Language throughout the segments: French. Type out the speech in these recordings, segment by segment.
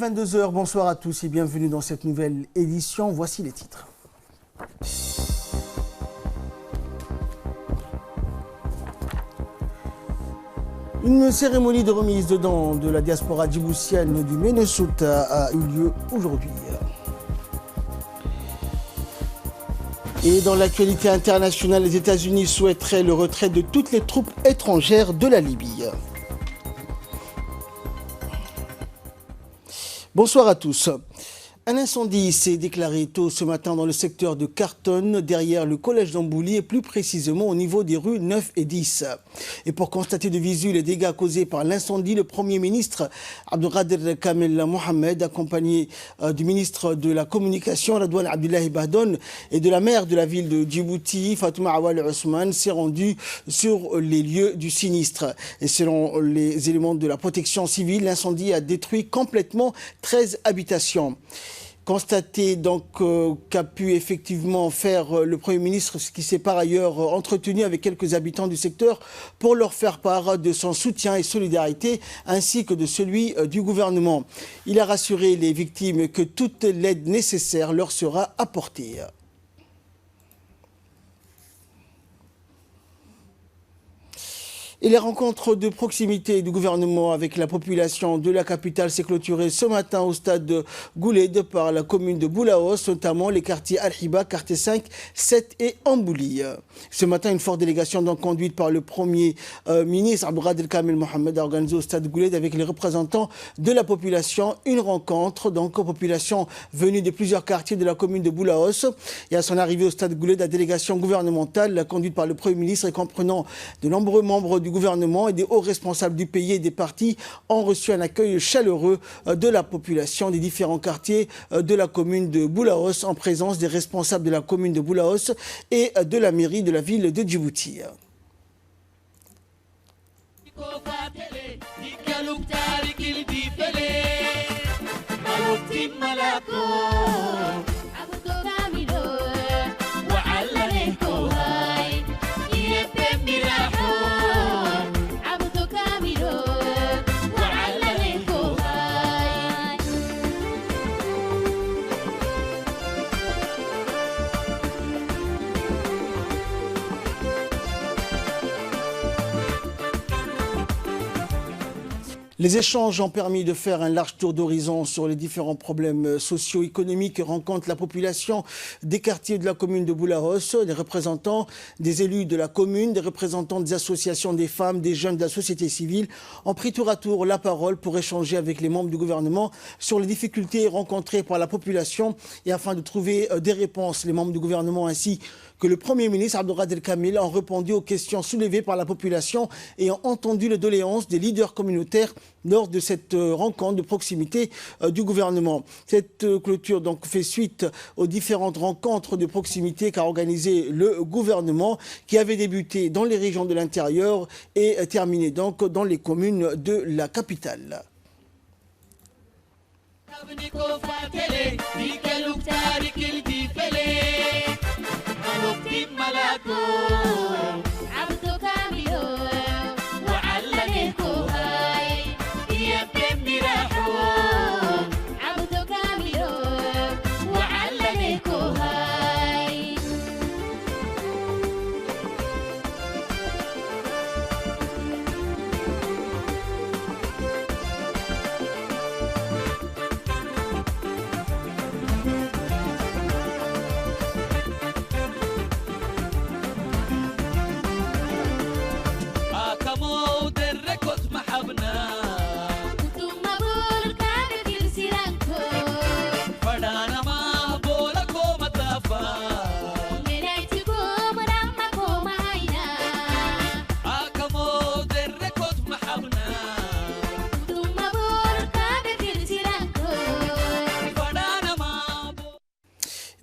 22 h, bonsoir à tous et bienvenue dans cette nouvelle édition. Voici les titres. Une cérémonie de remise de dents de la diaspora djiboutienne du Minnesota a eu lieu aujourd'hui. Et dans l'actualité internationale, les États-Unis souhaiteraient le retrait de toutes les troupes étrangères de la Libye. Bonsoir à tous. Un incendie s'est déclaré tôt ce matin dans le secteur de Khartoum, derrière le collège d'Ambouli et plus précisément au niveau des rues 9 et 10. Et pour constater de visu les dégâts causés par l'incendie, le Premier ministre Abdelkader Kamel Mohamed, accompagné du ministre de la Communication Radouane Abdullahi Bahdon et de la maire de la ville de Djibouti, Fatouma Awal Ousmane, s'est rendu sur les lieux du sinistre. Et selon les éléments de la protection civile, l'incendie a détruit complètement 13 habitations. Constater donc qu'a pu effectivement faire le Premier ministre, ce qui s'est par ailleurs entretenu avec quelques habitants du secteur pour leur faire part de son soutien et solidarité ainsi que de celui du gouvernement. Il a rassuré les victimes que toute l'aide nécessaire leur sera apportée. Et les rencontres de proximité du gouvernement avec la population de la capitale s'est clôturée ce matin au stade de Gouled par la commune de Boulaos, notamment les quartiers Al-Hiba, quartier 5, 7 et Ambouli. Ce matin, une forte délégation donc conduite par le Premier ministre Abdelkader Kamel Mohamed a organisé au stade de Gouled avec les représentants de la population une rencontre donc aux populations venues de plusieurs quartiers de la commune de Boulaos. Et à son arrivée au stade de Gouled, la délégation gouvernementale conduite par le Premier ministre et comprenant de nombreux membres du gouvernement et des hauts responsables du pays et des partis ont reçu un accueil chaleureux de la population des différents quartiers de la commune de Boulaos en présence des responsables de la commune de Boulaos et de la mairie de la ville de Djibouti. Les échanges ont permis de faire un large tour d'horizon sur les différents problèmes socio-économiques que rencontre la population des quartiers de la commune de Boulaos, des représentants, des élus de la commune, des représentants des associations des femmes, des jeunes de la société civile ont pris tour à tour la parole pour échanger avec les membres du gouvernement sur les difficultés rencontrées par la population et afin de trouver des réponses. Les membres du gouvernement ainsi que le Premier ministre Abdelkader Kamel ont répondu aux questions soulevées par la population et ont entendu les doléances des leaders communautaires lors de cette rencontre de proximité du gouvernement. Cette clôture donc fait suite aux différentes rencontres de proximité qu'a organisé le gouvernement qui avait débuté dans les régions de l'intérieur et terminé donc dans les communes de la capitale.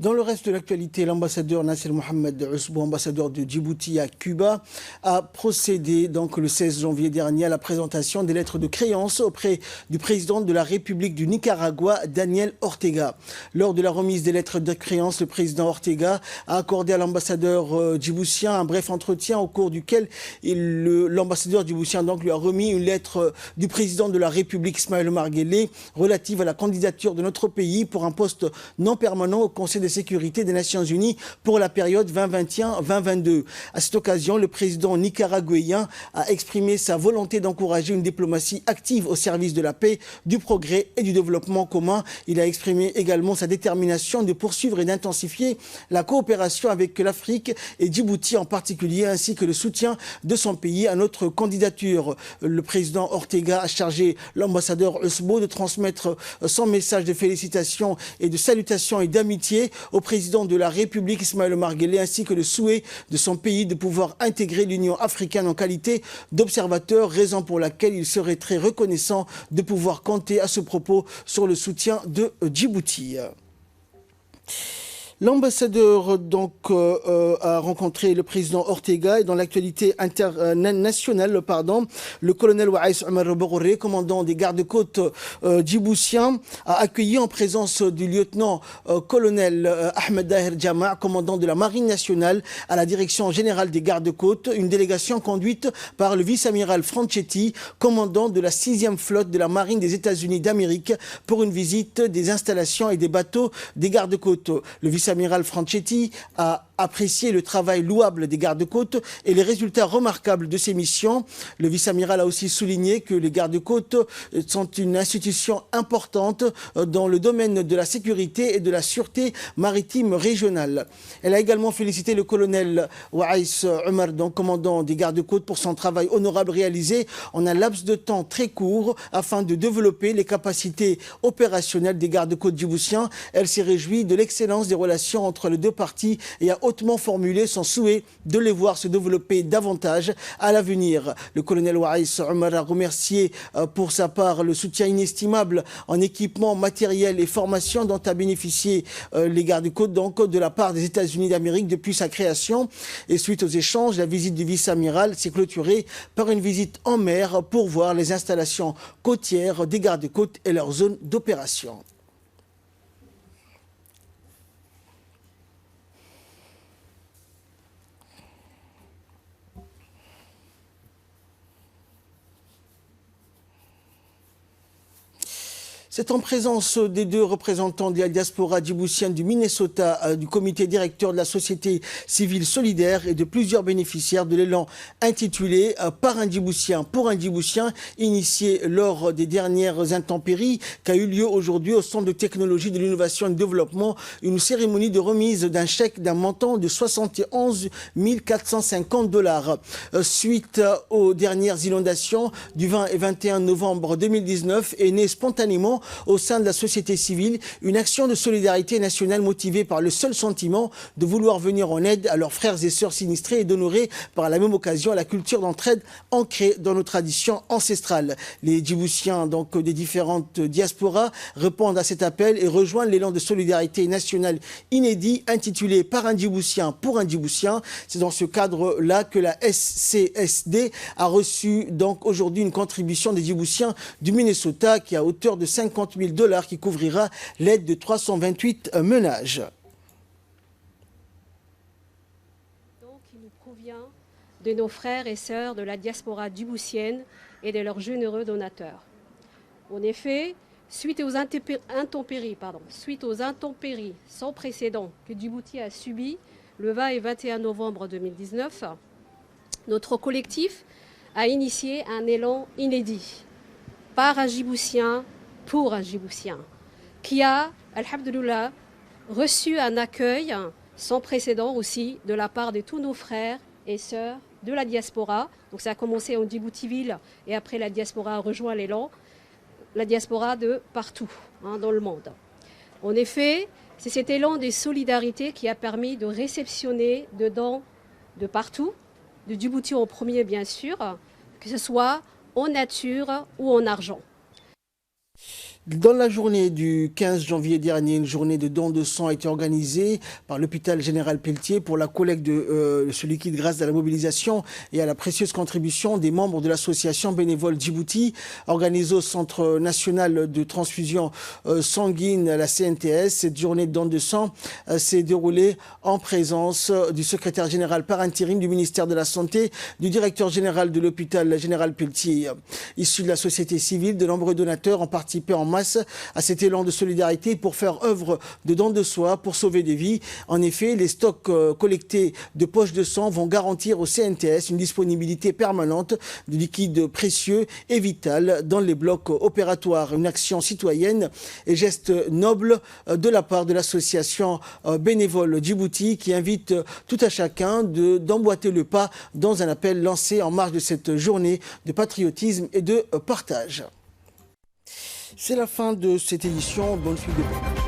Dans le reste de l'actualité, l'ambassadeur Nasser Mohamed Ousbou, ambassadeur de Djibouti à Cuba, a procédé donc le 16 janvier dernier à la présentation des lettres de créance auprès du président de la République du Nicaragua, Daniel Ortega. Lors de la remise des lettres de créance, le président Ortega a accordé à l'ambassadeur djiboutien un bref entretien au cours duquel l'ambassadeur djiboutien donc lui a remis une lettre du président de la République, Ismaël Omar Guelleh, relative à la candidature de notre pays pour un poste non permanent au Conseil de sécurité des Nations Unies pour la période 2021-2022. À cette occasion, le président nicaraguayen a exprimé sa volonté d'encourager une diplomatie active au service de la paix, du progrès et du développement commun. Il a exprimé également sa détermination de poursuivre et d'intensifier la coopération avec l'Afrique et Djibouti en particulier, ainsi que le soutien de son pays à notre candidature. Le président Ortega a chargé l'ambassadeur Ousbou de transmettre son message de félicitations et de salutations et d'amitié au président de la République, Ismaël Omar Guelleh, ainsi que le souhait de son pays de pouvoir intégrer l'Union africaine en qualité d'observateur, raison pour laquelle il serait très reconnaissant de pouvoir compter à ce propos sur le soutien de Djibouti. L'ambassadeur a rencontré le président Ortega et dans l'actualité internationale, le colonel Waïs Omar Boghoré, commandant des gardes-côtes djiboutiens, a accueilli en présence du lieutenant-colonel Ahmed Daher Jama, commandant de la Marine nationale à la direction générale des gardes-côtes, une délégation conduite par le vice-amiral Franchetti, commandant de la 6e flotte de la Marine des États-Unis d'Amérique, pour une visite des installations et des bateaux des gardes-côtes. Le vice-amiral Franchetti a apprécié le travail louable des gardes-côtes et les résultats remarquables de ces missions. Le vice-amiral a aussi souligné que les gardes-côtes sont une institution importante dans le domaine de la sécurité et de la sûreté maritime régionale. Elle a également félicité le colonel Waïs Omar, donc commandant des gardes-côtes, pour son travail honorable réalisé en un laps de temps très court afin de développer les capacités opérationnelles des gardes-côtes djiboutiens. Elle s'est réjouie de l'excellence des relations entre les deux parties et a hautement formulé son souhait de les voir se développer davantage à l'avenir. Le colonel Waïs Omar a remercié pour sa part le soutien inestimable en équipement, matériel et formation dont a bénéficié les gardes-côtes donc de la part des États-Unis d'Amérique depuis sa création. Et suite aux échanges, la visite du vice-amiral s'est clôturée par une visite en mer pour voir les installations côtières des gardes-côtes et leur zone d'opération. C'est en présence des deux représentants de la diaspora djiboutienne du Minnesota, du comité directeur de la société civile solidaire et de plusieurs bénéficiaires de l'élan intitulé « Par un Djiboutien, pour un Djiboutien » initié lors des dernières intempéries qu'a eu lieu aujourd'hui au Centre de technologie de l'innovation et du développement une cérémonie de remise d'un chèque d'un montant de 71 450 $. Suite aux dernières inondations du 20 et 21 novembre 2019 est née spontanément au sein de la société civile une action de solidarité nationale motivée par le seul sentiment de vouloir venir en aide à leurs frères et sœurs sinistrés et d'honorer par la même occasion la culture d'entraide ancrée dans nos traditions ancestrales. Les Djiboutiens donc des différentes diasporas répondent à cet appel et rejoignent l'élan de solidarité nationale inédit intitulé « Par un Djiboutien, pour un Djiboutien ». C'est dans ce cadre-là que la SCSD a reçu donc aujourd'hui une contribution des Djiboutiens du Minnesota qui est à hauteur de 50 000 $ qui couvrira l'aide de 328 ménages. Donc, il nous provient de nos frères et sœurs de la diaspora djiboutienne et de leurs généreux donateurs. En effet, suite aux intempéries sans précédent que Djibouti a subies le 20 et 21 novembre 2019, notre collectif a initié un élan inédit par un Djiboutien pour un Djiboutien, qui a, alhamdoulilah, reçu un accueil sans précédent aussi de la part de tous nos frères et sœurs de la diaspora. Donc ça a commencé en Djibouti-ville et après la diaspora a rejoint l'élan, la diaspora de partout dans le monde. En effet, c'est cet élan de solidarité qui a permis de réceptionner de dons de partout, de Djibouti en premier bien sûr, que ce soit en nature ou en argent. Dans la journée du 15 janvier dernier, une journée de don de sang a été organisée par l'hôpital général Pelletier pour la collecte de ce liquide grâce à la mobilisation et à la précieuse contribution des membres de l'association bénévole Djibouti, organisée au Centre national de transfusion sanguine, la CNTS. Cette journée de don de sang s'est déroulée en présence du secrétaire général par intérim du ministère de la Santé, du directeur général de l'hôpital général Pelletier. Issus de la société civile, de nombreux donateurs ont participé en masse à cet élan de solidarité pour faire œuvre de don de soi pour sauver des vies. En effet, les stocks collectés de poches de sang vont garantir au CNTS une disponibilité permanente de liquide précieux et vital dans les blocs opératoires. Une action citoyenne et geste noble de la part de l'association bénévole Djibouti qui invite tout à chacun d'emboîter le pas dans un appel lancé en marge de cette journée de patriotisme et de partage. C'est la fin de cette édition. Bonne suite de